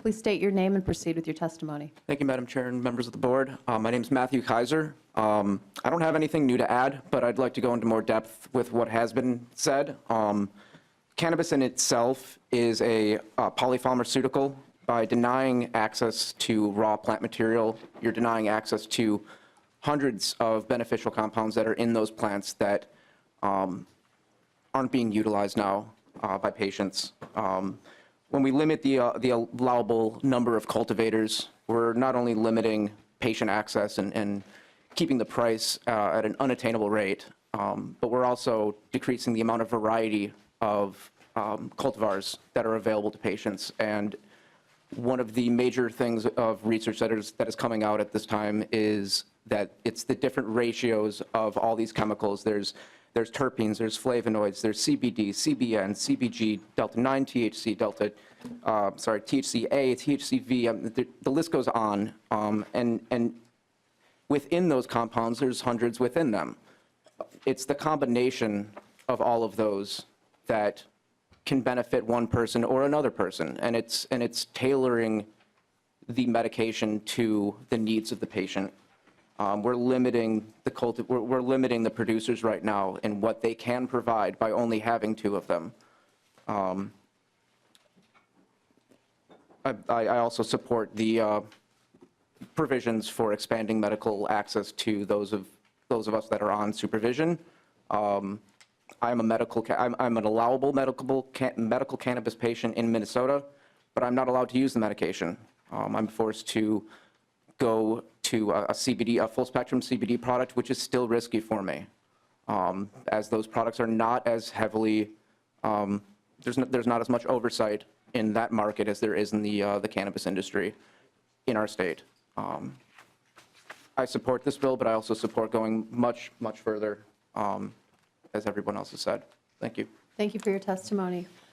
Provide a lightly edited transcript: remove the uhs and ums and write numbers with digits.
Please state your name and proceed with your testimony. Thank you, Madam Chair and members of the board. My name is Matthew Kaiser. I don't have anything new to add, but I'd like to go into more depth with what has been said. Cannabis in itself is a polypharmaceutical. By denying access to raw plant material, you're denying access to hundreds of beneficial compounds that are in those plants that aren't being utilized now by patients. When we limit the allowable number of cultivators, we're not only limiting patient access and keeping the price at an unattainable rate, but we're also decreasing the amount of variety of cultivars that are available to patients. And one of the major things of research that is coming out at this time is that it's the different ratios of all these chemicals. There's terpenes, there's flavonoids, there's CBD, CBN, CBG, delta-9 THC, THCA, THCV, the list goes on. And within those compounds, there's hundreds within them. It's the combination of all of those that can benefit one person or another person, and it's tailoring the medication to the needs of the patient. We're limiting the producers right now in what they can provide by only having 2 of them. I also support the provisions for expanding medical access to those of us that are on supervision. I'm an allowable medical cannabis patient in Minnesota, but I'm not allowed to use the medication. I'm forced to go to a full spectrum CBD product, which is still risky for me, as those products are not as heavily, there's not as much oversight in that market as there is in the cannabis industry in our state. I support this bill, but I also support going much further, as everyone else has said. Thank you. Thank you for your testimony.